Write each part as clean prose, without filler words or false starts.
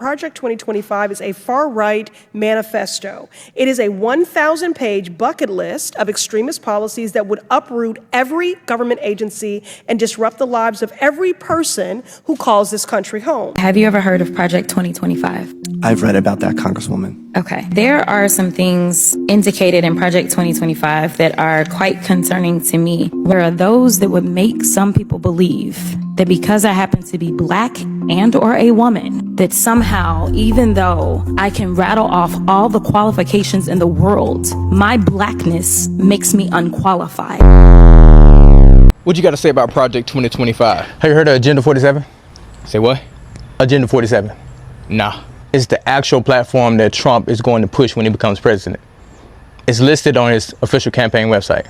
Project 2025 is a far-right manifesto. It is a 1,000-page bucket list of extremist policies that would uproot every government agency and disrupt the lives of every person who calls this country home. Have you ever heard of Project 2025? I've read about that, Congresswoman. Okay. There are some things indicated in Project 2025 that are quite concerning to me. There are those that would make some people believe that because I happen to be Black and or a woman, that somehow, even though I can rattle off all the qualifications in the world, my Blackness makes me unqualified. What you got to say about Project 2025? Have you heard of Agenda 47? Say what? Agenda 47. Nah. It's the actual platform that Trump is going to push when he becomes president. It's listed on his official campaign website.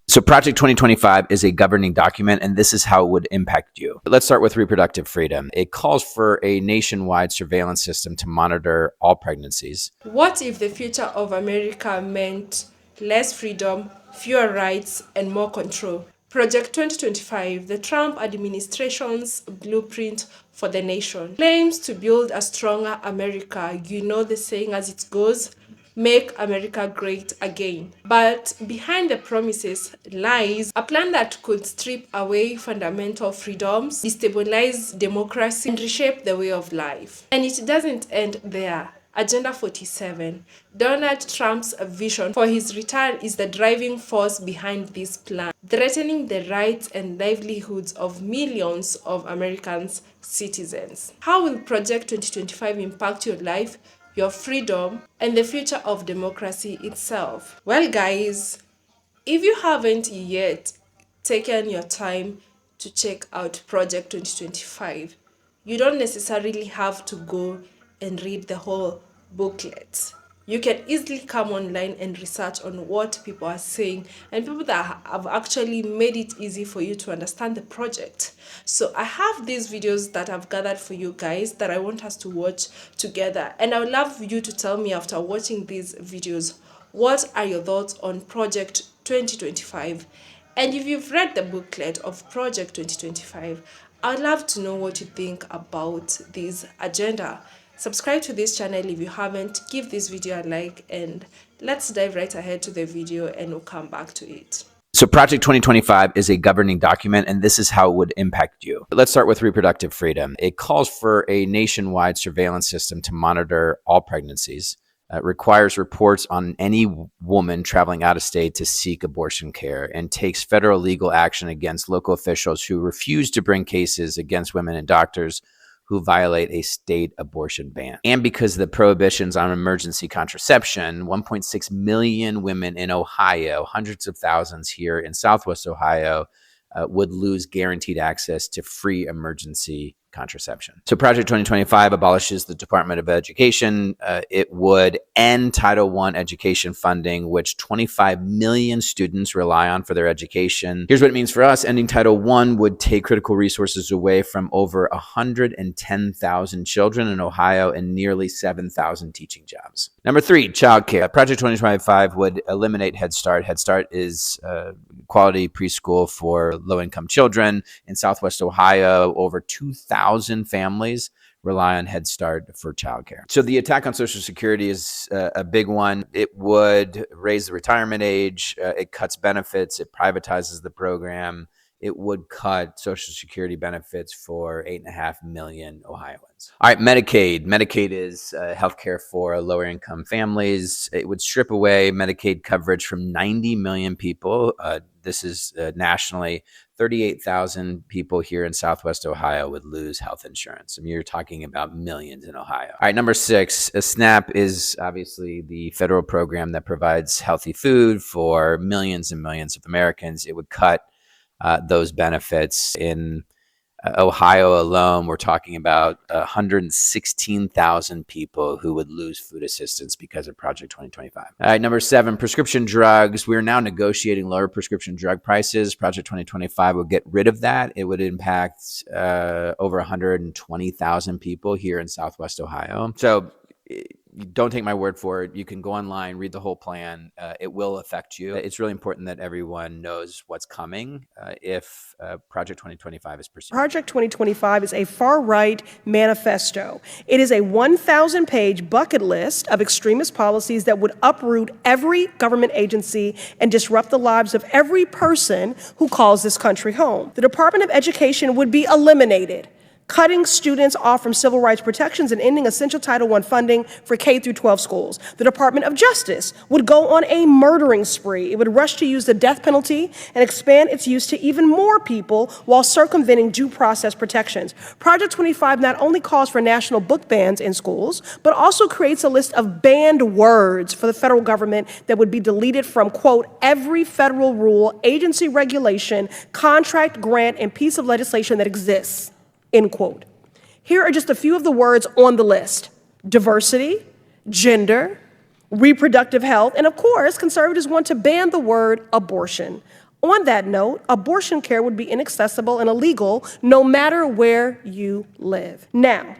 So Project 2025 is a governing document, and this is how it would impact you. Let's start with reproductive freedom. It calls for a nationwide surveillance system to monitor all pregnancies. What if the future of America meant less freedom, fewer rights, and more control? Project 2025, the Trump administration's blueprint for the nation, claims to build a stronger America. You know the saying as it goes, make America great again. But behind the promises lies a plan that could strip away fundamental freedoms, destabilize democracy, and reshape the way of life. And it doesn't end there. Agenda 47, Donald Trump's vision for his return, is the driving force behind this plan, threatening the rights and livelihoods of millions of Americans' citizens. How will Project 2025 impact your life, your freedom, and the future of democracy itself? Well, guys, if you haven't yet taken your time to check out Project 2025, you don't necessarily have to go and read the whole booklet. You can easily come online and research on what people are saying, and people that have actually made it easy for you to understand the project. So I have these videos that I've gathered for you guys that I want us to watch together, and I would love you to tell me after watching these videos, what are your thoughts on Project 2025? And if you've read the booklet of Project 2025, I'd love to know what you think about this agenda. Subscribe to this channel if you haven't, give this video a like, and let's dive right ahead to the video and we'll come back to it. So Project 2025 is a governing document, and this is how it would impact you. Let's start with reproductive freedom. It calls for a nationwide surveillance system to monitor all pregnancies. It requires reports on any woman traveling out of state to seek abortion care, and takes federal legal action against local officials who refuse to bring cases against women and doctors who violate a state abortion ban. And because of the prohibitions on emergency contraception, 1.6 million women in Ohio, hundreds of thousands here in Southwest Ohio, would lose guaranteed access to free emergency contraception. So Project 2025 abolishes the Department of Education. It would end Title I education funding, which 25 million students rely on for their education. Here's what it means for us. Ending Title I would take critical resources away from over 110,000 children in Ohio and nearly 7,000 teaching jobs. Number 3, childcare. Project 2025 would eliminate Head Start. Head Start is quality preschool for low-income children. In Southwest Ohio, over 2,000 families rely on Head Start for childcare. So the attack on Social Security is a big one. It would raise the retirement age. It cuts benefits. It privatizes the program. It would cut Social Security benefits for 8.5 million Ohioans. All right, Medicaid. Medicaid is healthcare for lower income families. It would strip away Medicaid coverage from 90 million people. This is nationally. 38,000 people here in Southwest Ohio would lose health insurance. I mean, you're talking about millions in Ohio. All right, number 6, SNAP is obviously the federal program that provides healthy food for millions and millions of Americans. It would cut those benefits. In Ohio alone, we're talking about 116,000 people who would lose food assistance because of Project 2025. All right, number 7, prescription drugs. We're now negotiating lower prescription drug prices. Project 2025 would get rid of that. It would impact over 120,000 people here in Southwest Ohio. So don't take my word for it. You can go online, read the whole plan. It will affect you. It's really important that everyone knows what's coming if Project 2025 is pursued. Project 2025 is a far-right manifesto. It is a 1,000-page bucket list of extremist policies that would uproot every government agency and disrupt the lives of every person who calls this country home. The Department of Education would be eliminated, cutting students off from civil rights protections and ending essential Title I funding for K through 12 schools. The Department of Justice would go on a murdering spree. It would rush to use the death penalty and expand its use to even more people while circumventing due process protections. Project 25 not only calls for national book bans in schools, but also creates a list of banned words for the federal government that would be deleted from, quote, every federal rule, agency regulation, contract, grant, and piece of legislation that exists. End quote. Here are just a few of the words on the list: diversity, gender, reproductive health, and of course, conservatives want to ban the word abortion. On that note, abortion care would be inaccessible and illegal no matter where you live. Now,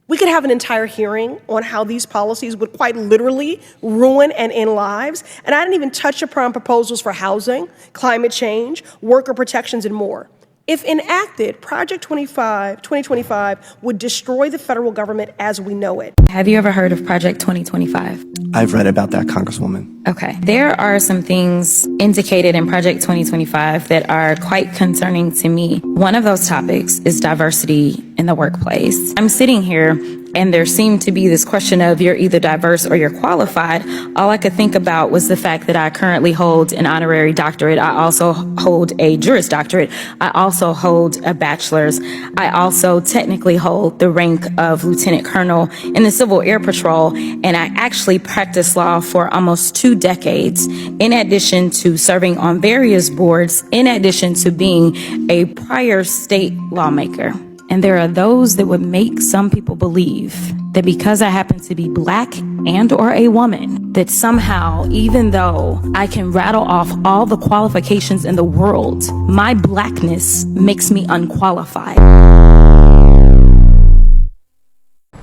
we could have an entire hearing on how these policies would quite literally ruin and end lives, and I didn't even touch upon proposals for housing, climate change, worker protections, and more. If enacted, Project 2025 would destroy the federal government as we know it. Have you ever heard of Project 2025? I've read about that, Congresswoman. Okay. There are some things indicated in Project 2025 that are quite concerning to me. One of those topics is diversity in the workplace. I'm sitting here and there seemed to be this question of you're either diverse or you're qualified. All I could think about was the fact that I currently hold an honorary doctorate. I also hold a Juris Doctorate. I also hold a bachelor's. I also technically hold the rank of Lieutenant Colonel in the Civil Air Patrol, and I actually practiced law for almost 2 decades, in addition to serving on various boards, in addition to being a prior state lawmaker. And there are those that would make some people believe that because I happen to be black and or a woman, that somehow, even though I can rattle off all the qualifications in the world, my blackness makes me unqualified.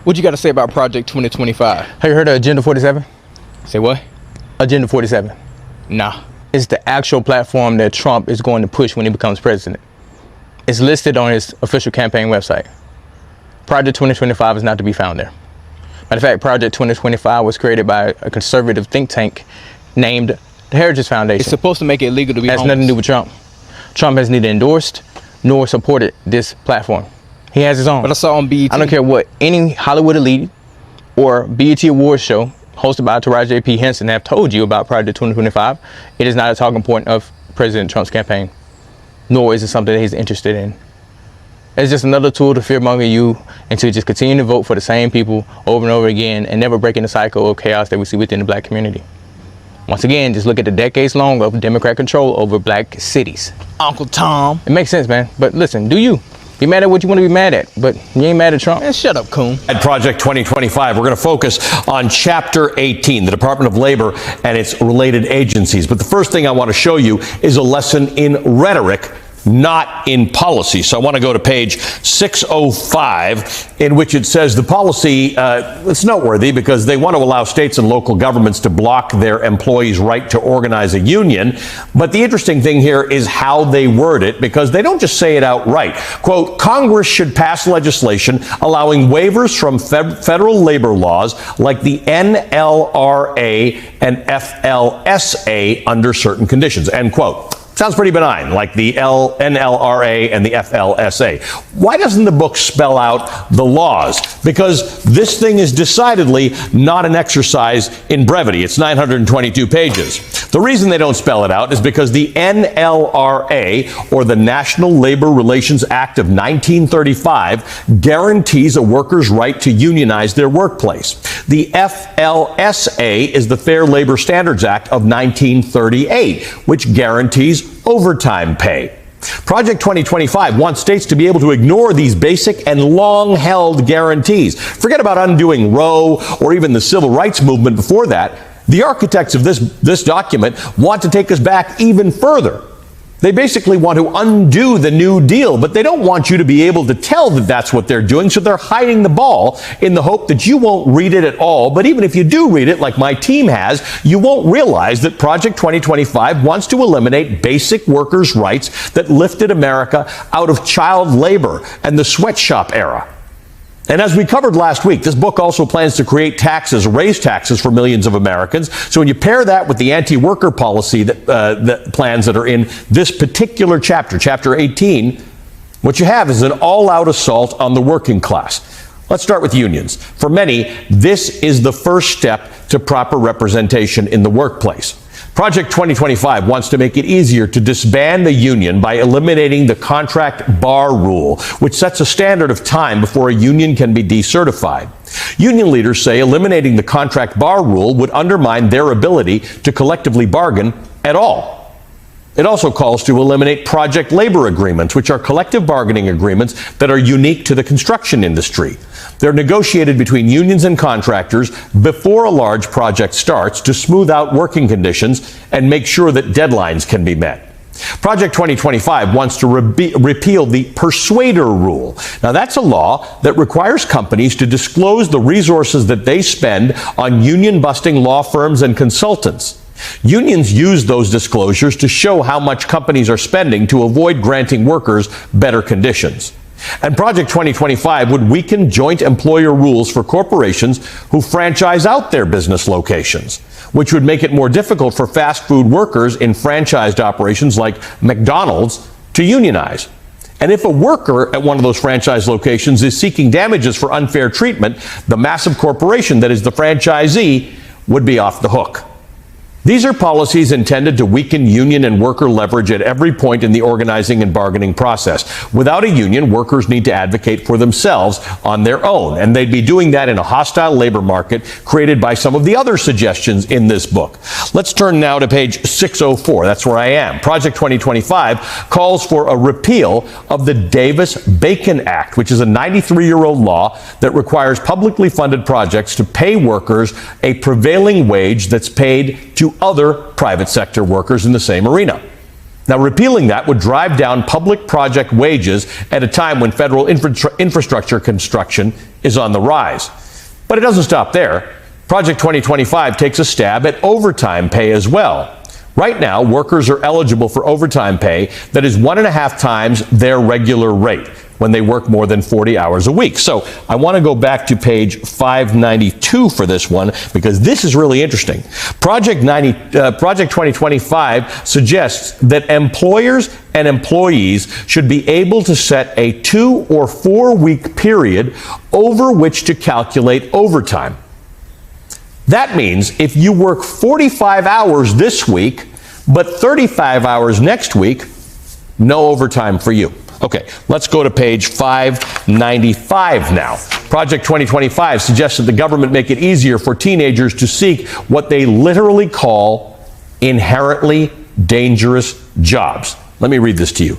What you got to say about Project 2025? Have you heard of Agenda 47? Say what? Agenda 47. Nah. It's the actual platform that Trump is going to push when he becomes president. It's listed on his official campaign website. Project 2025 is not to be found there. Matter of fact, Project 2025 was created by a conservative think tank named the Heritage Foundation. It's supposed to make it illegal to be It has homeless. nothing to do with Trump. Trump has neither endorsed nor supported this platform. He has his own. But I saw on BET. I don't care what any Hollywood elite or BET Awards show hosted by Taraji P. Henson have told you about Project 2025. It is not a talking point of President Trump's campaign, nor is it something that he's interested in. It's just another tool to fearmonger you and to just continue to vote for the same people over and over again and never breaking the cycle of chaos that we see within the black community. Once again, just look at the decades long of Democrat control over black cities. Uncle Tom. It makes sense, man. But listen, do you? Be mad at what you want to be mad at, but you ain't mad at Trump. Man, shut up, coon. At Project 2025, we're going to focus on Chapter 18, the Department of Labor and its related agencies. But the first thing I want to show you is a lesson in rhetoric, not in policy. So I want to go to page 605, in which it says the policy, it's noteworthy because they want to allow states and local governments to block their employees' right to organize a union. But the interesting thing here is how they word it, because they don't just say it outright. Quote, Congress should pass legislation allowing waivers from federal labor laws like the NLRA and FLSA under certain conditions, end quote. Sounds pretty benign, like the NLRA and the FLSA. Why doesn't the book spell out the laws? Because this thing is decidedly not an exercise in brevity. It's 922 pages. The reason they don't spell it out is because the NLRA, or the National Labor Relations Act of 1935, guarantees a worker's right to unionize their workplace. The FLSA is the Fair Labor Standards Act of 1938, which guarantees overtime pay. Project 2025 wants states to be able to ignore these basic and long-held guarantees. Forget about undoing Roe or even the civil rights movement before that. The architects of this document want to take us back even further. They basically want to undo the New Deal, but they don't want you to be able to tell that that's what they're doing, so they're hiding the ball in the hope that you won't read it at all. But even if you do read it, like my team has, you won't realize that Project 2025 wants to eliminate basic workers' rights that lifted America out of child labor and the sweatshop era. And as we covered last week, this book also plans to create taxes, raise taxes for millions of Americans. So when you pair that with the anti-worker policy that plans that are in this particular chapter, chapter 18, what you have is an all-out assault on the working class. Let's start with unions. For many, this is the first step to proper representation in the workplace. Project 2025 wants to make it easier to disband the union by eliminating the contract bar rule, which sets a standard of time before a union can be decertified. Union leaders say eliminating the contract bar rule would undermine their ability to collectively bargain at all. It also calls to eliminate project labor agreements, which are collective bargaining agreements that are unique to the construction industry. They're negotiated between unions and contractors before a large project starts to smooth out working conditions and make sure that deadlines can be met. Project 2025 wants to repeal the persuader rule. Now, that's a law that requires companies to disclose the resources that they spend on union-busting law firms and consultants. Unions use those disclosures to show how much companies are spending to avoid granting workers better conditions. And Project 2025 would weaken joint employer rules for corporations who franchise out their business locations, which would make it more difficult for fast food workers in franchised operations like McDonald's to unionize. And if a worker at one of those franchise locations is seeking damages for unfair treatment, the massive corporation that is the franchisee would be off the hook. These are policies intended to weaken union and worker leverage at every point in the organizing and bargaining process. Without a union, workers need to advocate for themselves on their own, and they'd be doing that in a hostile labor market created by some of the other suggestions in this book. Let's turn now to page 604. That's where I am. Project 2025 calls for a repeal of the Davis-Bacon Act, which is a 93-year-old law that requires publicly funded projects to pay workers a prevailing wage that's paid to other private sector workers in the same arena. Now, repealing that would drive down public project wages at a time when federal infrastructure construction is on the rise. But it doesn't stop there. Project 2025 takes a stab at overtime pay as well. Right now, workers are eligible for overtime pay that is 1.5 times their regular rate when they work more than 40 hours a week. So I want to go back to page 592 for this one, because this is really interesting. Project 2025 suggests that employers and employees should be able to set a 2 or 4 week period over which to calculate overtime. That means if you work 45 hours this week, but 35 hours next week, no overtime for you. Okay, let's go to page 595 now. Project 2025 suggests that the government make it easier for teenagers to seek what they literally call inherently dangerous jobs. Let me read this to you.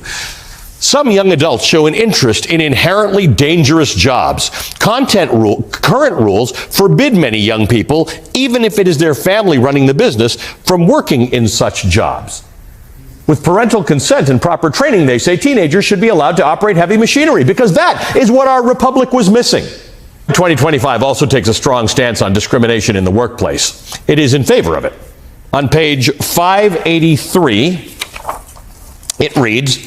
Some young adults show an interest in inherently dangerous jobs. Current rules forbid many young people, even if it is their family running the business, from working in such jobs. With parental consent and proper training, they say teenagers should be allowed to operate heavy machinery, because that is what our republic was missing. 2025 also takes a strong stance on discrimination in the workplace. It is in favor of it. On page 583, it reads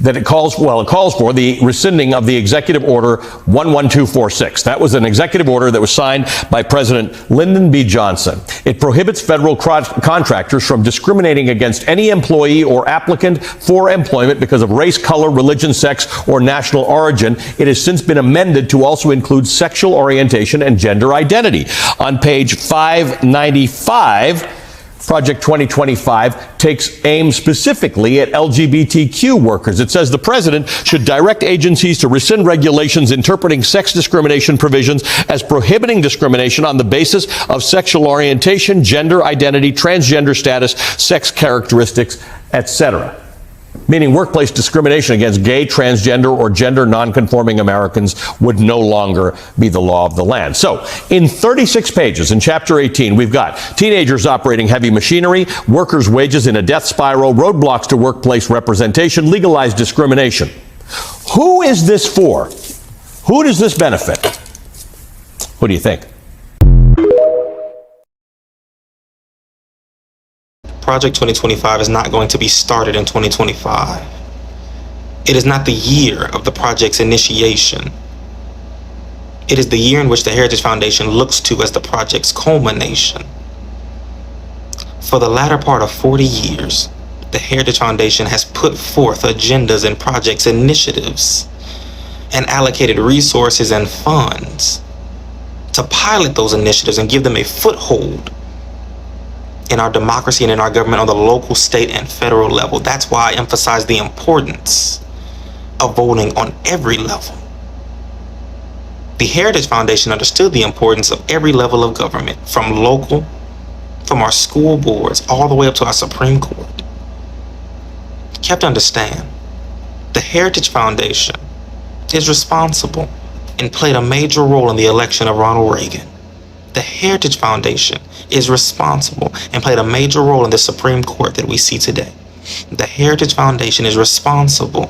that it calls for the rescinding of the Executive Order 11246. That was an executive order that was signed by President Lyndon B. Johnson. It prohibits federal contractors from discriminating against any employee or applicant for employment because of race, color, religion, sex, or national origin. It has since been amended to also include sexual orientation and gender identity. On page 595, Project 2025 takes aim specifically at LGBTQ workers. It says the president should direct agencies to rescind regulations interpreting sex discrimination provisions as prohibiting discrimination on the basis of sexual orientation, gender identity, transgender status, sex characteristics, etc. meaning workplace discrimination against gay, transgender, or gender nonconforming Americans would no longer be the law of the land. So, in 36 pages in Chapter 18, we've got teenagers operating heavy machinery, workers' wages in a death spiral, roadblocks to workplace representation, legalized discrimination. Who is this for? Who does this benefit? What do you think? Project 2025 is not going to be started in 2025. It is not the year of the project's initiation. It is the year in which the Heritage Foundation looks to as the project's culmination. For the latter part of 40 years, the Heritage Foundation has put forth agendas and projects, initiatives, and allocated resources and funds to pilot those initiatives and give them a foothold in our democracy and in our government on the local, state, and federal level. That's why I emphasize the importance of voting on every level. The Heritage Foundation understood the importance of every level of government, from local, from our school boards, all the way up to our Supreme Court. You have to understand, the Heritage Foundation is responsible and played a major role in the election of Ronald Reagan. The Heritage Foundation is responsible and played a major role in the Supreme Court that we see today. The Heritage Foundation is responsible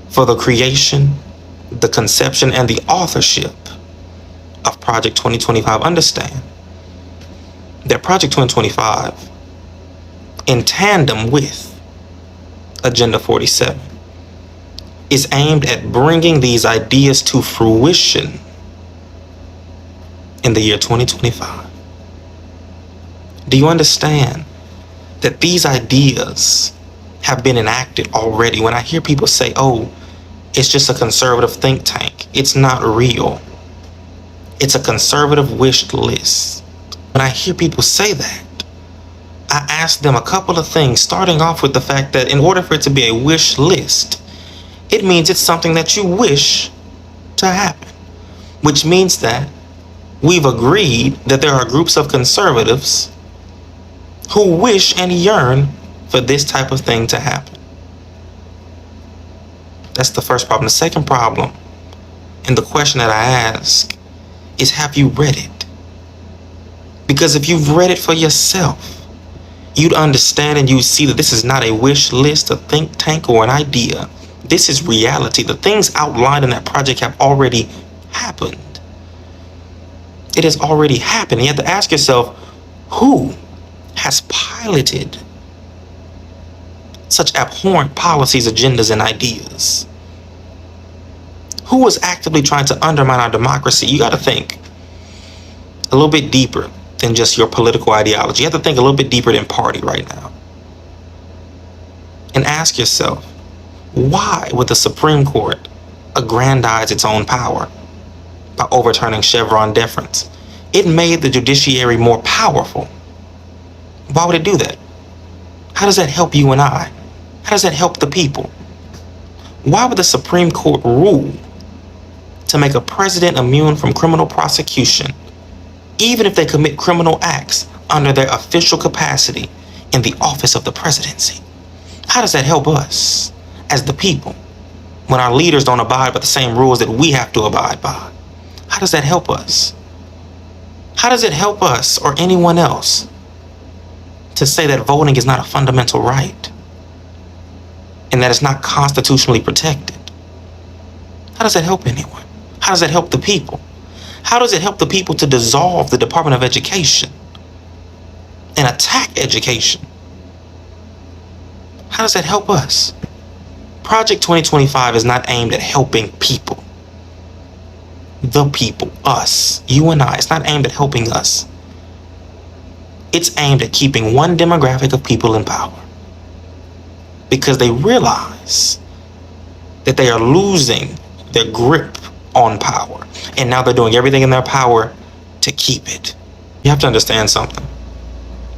for the creation, the conception, and the authorship of Project 2025. Understand that Project 2025, in tandem with Agenda 47, is aimed at bringing these ideas to fruition in the year 2025. Do you understand that these ideas have been enacted already? When I hear people say, oh, it's just a conservative think tank, it's not real. It's a conservative wish list. When I hear people say that, I ask them a couple of things, starting off with the fact that in order for it to be a wish list, it means it's something that you wish to happen, which means that we've agreed that there are groups of conservatives who wish and yearn for this type of thing to happen. That's the first problem. The second problem, and the question that I ask, is have you read it? Because if you've read it for yourself, you'd understand and you'd see that this is not a wish list, a think tank, or an idea. This is reality. The things outlined in that project have already happened. It has already happened. You have to ask yourself, who has piloted such abhorrent policies, agendas, and ideas? Who was actively trying to undermine our democracy? You got to think a little bit deeper than just your political ideology. You have to think a little bit deeper than party right now. And ask yourself, why would the Supreme Court aggrandize its own power by overturning Chevron deference? It made the judiciary more powerful. Why would it do that? How does that help you and I? How does that help the people? Why would the Supreme Court rule to make a president immune from criminal prosecution, even if they commit criminal acts under their official capacity in the office of the presidency? How does that help us as the people when our leaders don't abide by the same rules that we have to abide by? How does that help us? How does it help us or anyone else to say that voting is not a fundamental right and that it's not constitutionally protected? How does that help anyone? How does that help the people? How does it help the people to dissolve the Department of Education and attack education? How does that help us? Project 2025 is not aimed at helping people. The people, us, you and I. It's not aimed at helping us. It's aimed at keeping one demographic of people in power, because they realize that they are losing their grip on power, and now they're doing everything in their power to keep it. You have to understand something.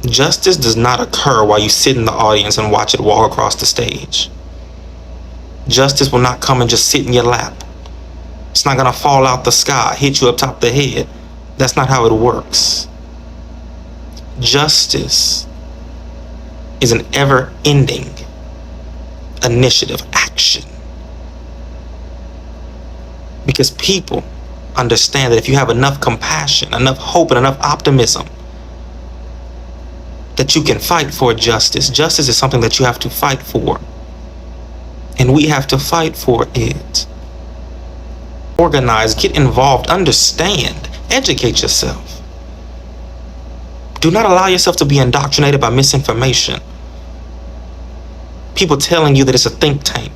Justice does not occur while you sit in the audience and watch it walk across the stage. Justice will not come and just sit in your lap. It's not gonna fall out the sky, hit you up top the head. That's not how it works. Justice is an ever-ending initiative, action. Because people understand that if you have enough compassion, enough hope, and enough optimism, that you can fight for justice. Justice is something that you have to fight for. And we have to fight for it. Organize, get involved, understand, educate yourself. Do not allow yourself to be indoctrinated by misinformation. People telling you that it's a think tank.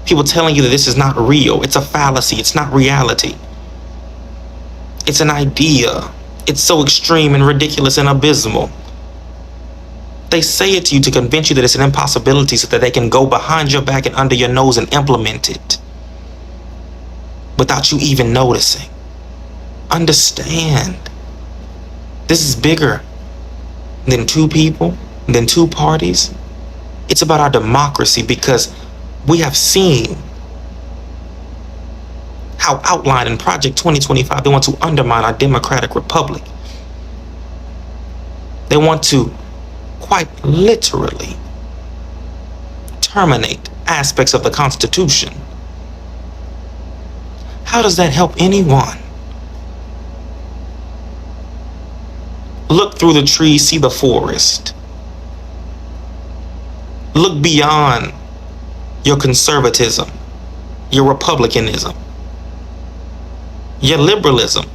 People telling you that this is not real. It's a fallacy. It's not reality. It's an idea. It's so extreme and ridiculous and abysmal. They say it to you to convince you that it's an impossibility so that they can go behind your back and under your nose and implement it without you even noticing. Understand. This is bigger than two people, than two parties. It's about our democracy, because we have seen how outlined in Project 2025 they want to undermine our democratic republic. They want to quite literally terminate aspects of the Constitution. How does that help anyone? Look through the trees, see the forest. Look beyond your conservatism, your republicanism, your liberalism.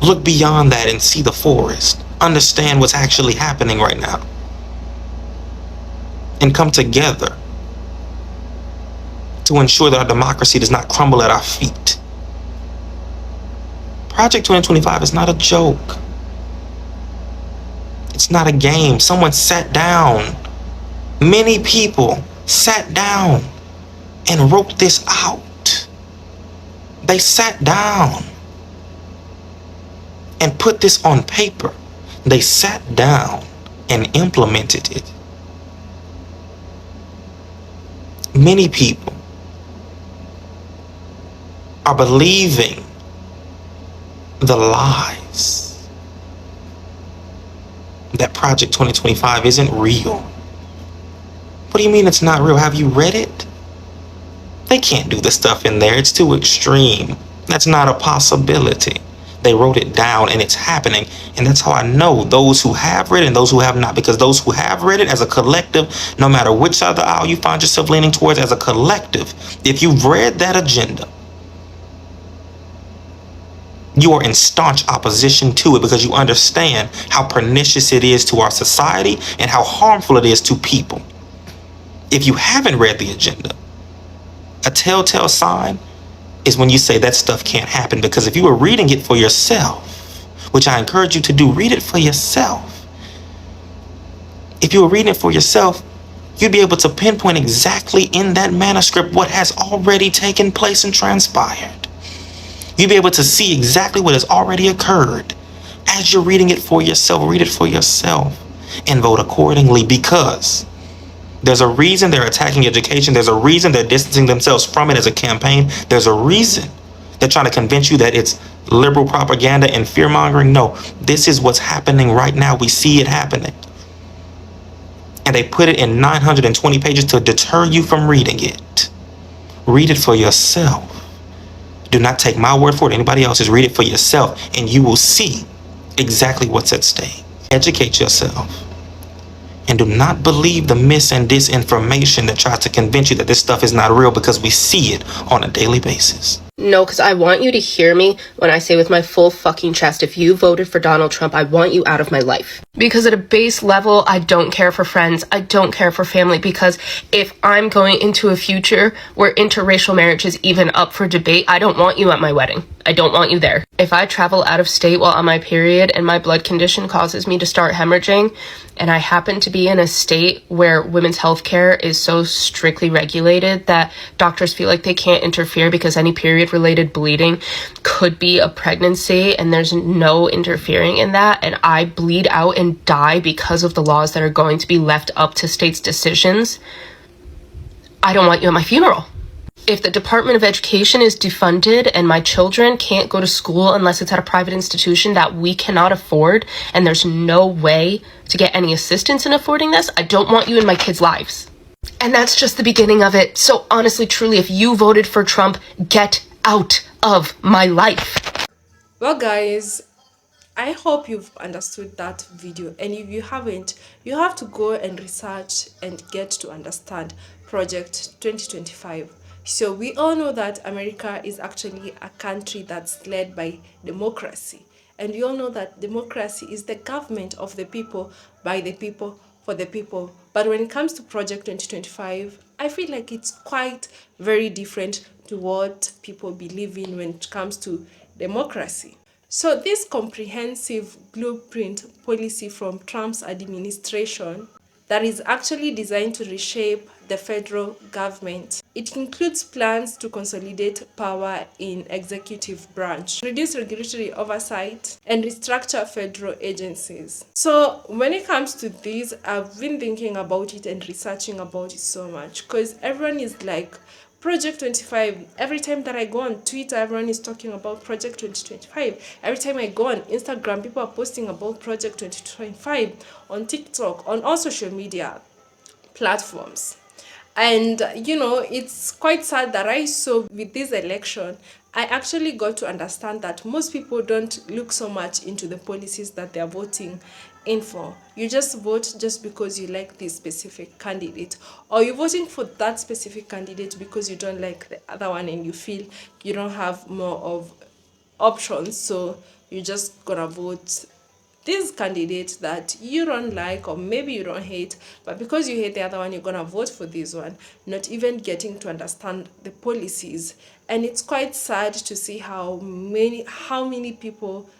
Look beyond that and see the forest. Understand what's actually happening right now. And come together to ensure that our democracy does not crumble at our feet. Project 2025 is not a joke. It's not a game. Someone sat down. Many people sat down and wrote this out. They sat down and put this on paper. They sat down and implemented it. Many people are believing the lies that Project 2025 isn't real. What do you mean it's not real? Have you read it? They can't do the stuff in there. It's too extreme. That's not a possibility. They wrote it down and it's happening. And that's how I know those who have read it and those who have not. Because those who have read it as a collective, no matter which side of the aisle you find yourself leaning towards as a collective, if you've read that agenda, you are in staunch opposition to it, because you understand how pernicious it is to our society and how harmful it is to people. If you haven't read the agenda, a telltale sign is when you say that stuff can't happen. Because if you were reading it for yourself, which I encourage you to do, read it for yourself. If you were reading it for yourself, you'd be able to pinpoint exactly in that manuscript what has already taken place and transpired. You'd be able to see exactly what has already occurred. As you're reading it for yourself, read it for yourself and vote accordingly, because there's a reason they're attacking education. There's a reason they're distancing themselves from it as a campaign. There's a reason they're trying to convince you that it's liberal propaganda and fear-mongering. No, this is what's happening right now. We see it happening. And they put it in 920 pages to deter you from reading it. Read it for yourself. Do not take my word for it, anybody else's. Read it for yourself, and you will see exactly what's at stake. Educate yourself. And do not believe the mis and disinformation that tries to convince you that this stuff is not real, because we see it on a daily basis. No, because I want you to hear me when I say with my full fucking chest, if you voted for Donald Trump, I want you out of my life. Because at a base level, I don't care for friends. I don't care for family. Because if I'm going into a future where interracial marriage is even up for debate, I don't want you at my wedding. I don't want you there. If I travel out of state while on my period and my blood condition causes me to start hemorrhaging, and I happen to be in a state where women's health care is so strictly regulated that doctors feel like they can't interfere because any period-related bleeding could be a pregnancy and there's no interfering in that, and I bleed out and die because of the laws that are going to be left up to states' decisions, I don't want you at my funeral. If the Department of Education is defunded and my children can't go to school unless it's at a private institution that we cannot afford, and there's no way to get any assistance in affording this, I don't want you in my kids' lives. And that's just the beginning of it. So honestly, truly, if you voted for Trump, get out of my life. Well, guys, I hope you've understood that video, and if you haven't, you have to go and research and get to understand Project 2025. So we all know that America is actually a country that's led by democracy, and we all know that democracy is the government of the people, by the people, for the people. But when it comes to Project 2025, I feel like it's quite very different to what people believe in when it comes to democracy. So this comprehensive blueprint policy from Trump's administration that is actually designed to reshape the federal government. It includes plans to consolidate power in executive branch, reduce regulatory oversight, and restructure federal agencies. So when it comes to this, I've been thinking about it and researching about it so much because everyone is like, Project 25. Every time that I go on Twitter, everyone is talking about Project 2025. Every time I go on Instagram, people are posting about Project 2025 on TikTok, on all social media platforms. And it's quite sad that I saw with this election, I actually got to understand that most people don't look so much into the policies that they're voting in for. You just vote just because you like this specific candidate, or you're voting for that specific candidate because you don't like the other one and you feel you don't have more of options, so you're just gonna vote this candidate that you don't like, or maybe you don't hate, but because you hate the other one, you're gonna vote for this one, not even getting to understand the policies. And it's quite sad to see how many people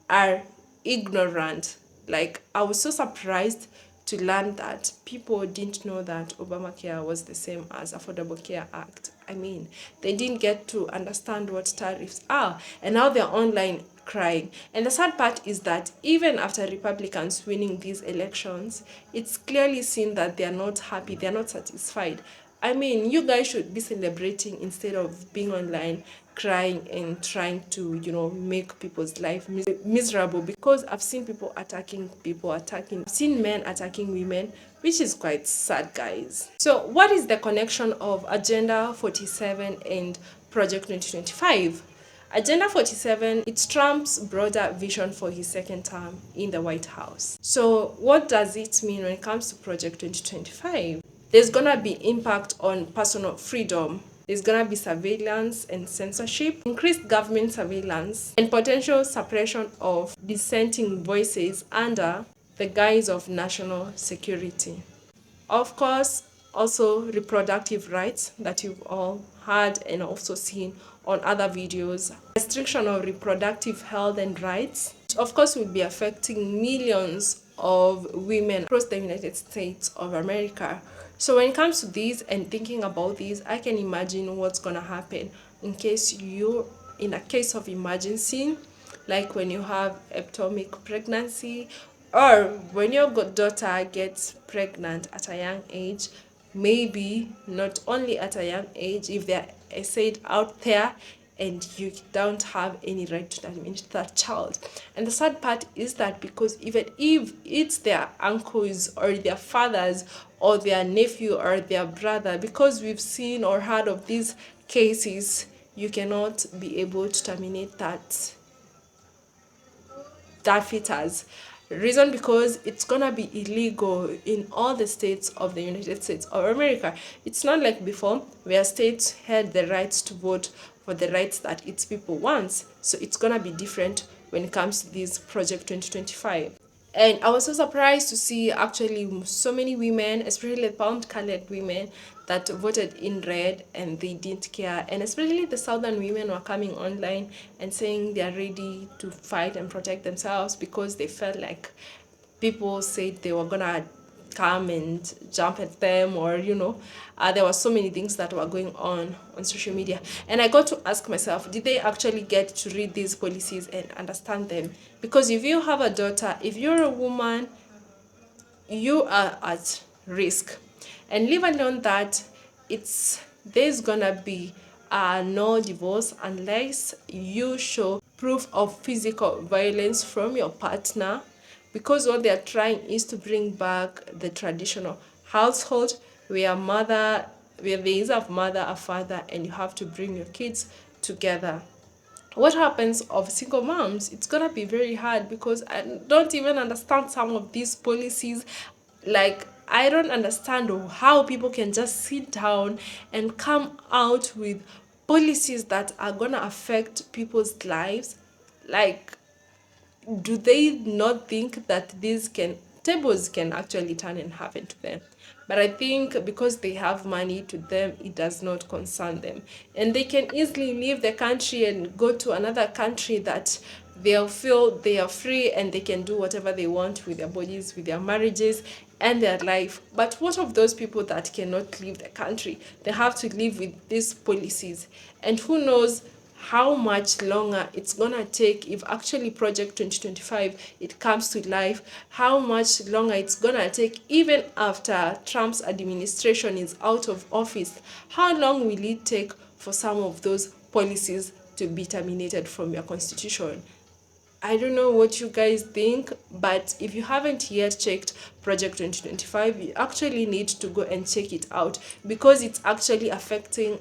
are ignorant. Like, I was so surprised to learn that people didn't know that Obamacare was the same as Affordable Care Act. I mean, they didn't get to understand what tariffs are, and now they're online crying. And the sad part is that even after Republicans winning these elections, it's clearly seen that they're not happy, they're not satisfied. I mean, you guys should be celebrating instead of being online crying and trying to, make people's life miserable, because I've seen people attacking I've seen men attacking women, which is quite sad, guys. So what is the connection of Agenda 47 and Project 2025? Agenda 47, it's Trump's broader vision for his second term in the White House. So what does it mean when it comes to Project 2025? There's gonna be impact on personal freedom. There's gonna be surveillance and censorship, increased government surveillance, and potential suppression of dissenting voices under the guise of national security. Of course, also reproductive rights that you've all heard and also seen on other videos. Restriction of reproductive health and rights, which of course will be affecting millions of women across the United States of America. So when it comes to these and thinking about these, I can imagine what's gonna happen in case you're in a case of emergency, like when you have ectopic pregnancy, or when your daughter gets pregnant at a young age. Maybe not only at a young age, if they're said out there and you don't have any right to terminate that child. And the sad part is that because even if it's their uncles or their fathers or their nephew or their brother, because we've seen or heard of these cases, you cannot be able to terminate that fetus. Reason because it's gonna be illegal in all the states of the United States of America. It's not like before where states had the rights to vote for the rights that its people want. So it's gonna be different when it comes to this Project 2025. And I was so surprised to see actually so many women, especially pound-colored women, that voted in red and they didn't care. And especially the southern women were coming online and saying they are ready to fight and protect themselves because they felt like people said they were gonna come and jump at them, or there were so many things that were going on social media. And I got to ask myself, did they actually get to read these policies and understand them? Because if you have a daughter, if you're a woman, you are at risk. And leave alone that there's gonna be no divorce unless you show proof of physical violence from your partner, because what they're trying is to bring back the traditional household where there is a mother, a father, and you have to bring your kids together. What happens of single moms? It's gonna be very hard because I don't even understand some of these policies. Like, I don't understand how people can just sit down and come out with policies that are gonna affect people's lives. Like, do they not think that these tables can actually turn and happen to them? But I think because they have money, to them it does not concern them, and they can easily leave the country and go to another country that they'll feel they are free and they can do whatever they want with their bodies, with their marriages and their life. But what of those people that cannot leave the country? They have to live with these policies, and who knows how much longer it's gonna take if actually Project 2025 it comes to life, how much longer it's gonna take even after Trump's administration is out of office. How long will it take for some of those policies to be terminated from your constitution? I don't know what you guys think, but if you haven't yet checked Project 2025, you actually need to go and check it out, because it's actually affecting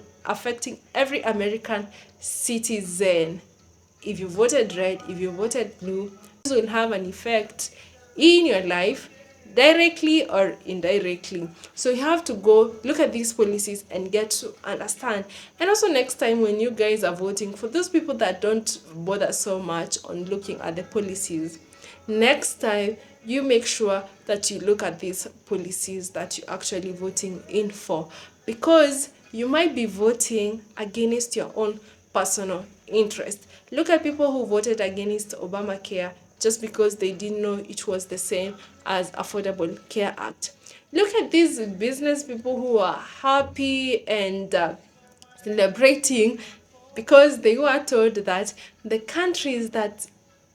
every American citizen. If you voted red, if you voted blue, this will have an effect in your life, directly or indirectly. So you have to go look at these policies and get to understand. And also, next time when you guys are voting, for those people that don't bother so much on looking at the policies, next time you make sure that you look at these policies that you're actually voting in for, because you might be voting against your own personal interest. Look at people who voted against Obamacare just because they didn't know it was the same as Affordable Care Act. Look at these business people who are happy and celebrating because they were told that the countries that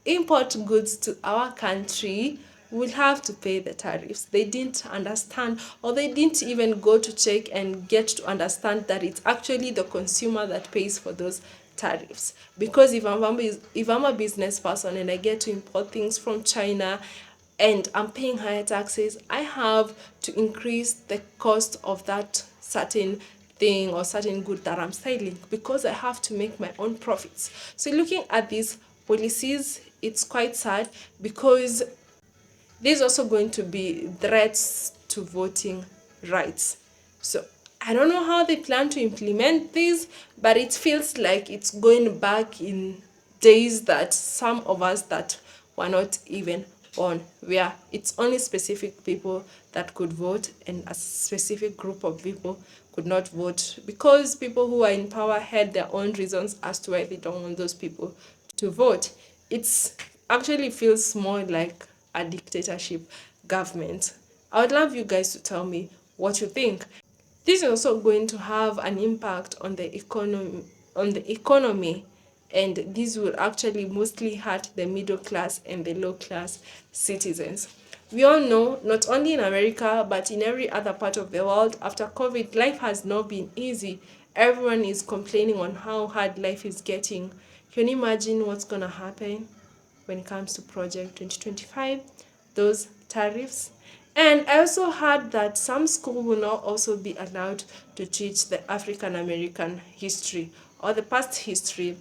import goods to our country will have to pay the tariffs. They didn't understand, or they didn't even go to check and get to understand that it's actually the consumer that pays for those tariffs. Because if I'm a business person and I get to import things from China and I'm paying higher taxes, I have to increase the cost of that certain thing or certain good that I'm selling, because I have to make my own profits. So looking at these policies, it's quite sad, because there's also going to be threats to voting rights. So I don't know how they plan to implement this, but it feels like it's going back in days that some of us that were not even born, where it's only specific people that could vote and a specific group of people could not vote, because people who are in power had their own reasons as to why they don't want those people to vote. It's actually feels more like a dictatorship government. I would love you guys to tell me what you think. This is also going to have an impact on the economy, and this will actually mostly hurt the middle class and the low class citizens. We all know, not only in America, but in every other part of the world, after COVID, life has not been easy. Everyone is complaining on how hard life is getting. Can you imagine what's going to happen when it comes to Project 2025, those tariffs? And I also heard that some schools will not also be allowed to teach the African American history or the past history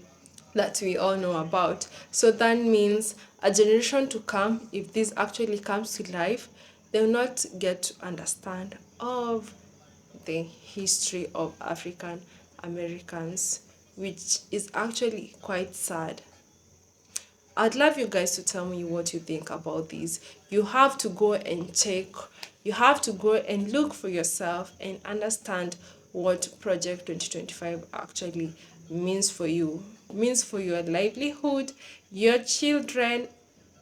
that we all know about. So that means a generation to come, if this actually comes to life, they will not get to understand of the history of African Americans, which is actually quite sad. I'd love you guys to tell me what you think about this. You have to go and check. You have to go and look for yourself and understand what Project 2025 actually means for you. It means for your livelihood, your children,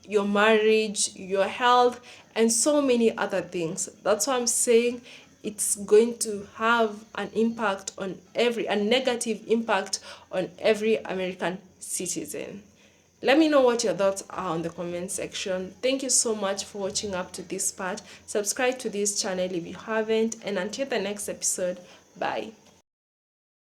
your marriage, your health, and so many other things. That's why I'm saying it's going to have an impact on a negative impact on every American citizen. Let me know what your thoughts are on the comment section. Thank you so much for watching up to this part. Subscribe to this channel if you haven't, and until the next episode, bye.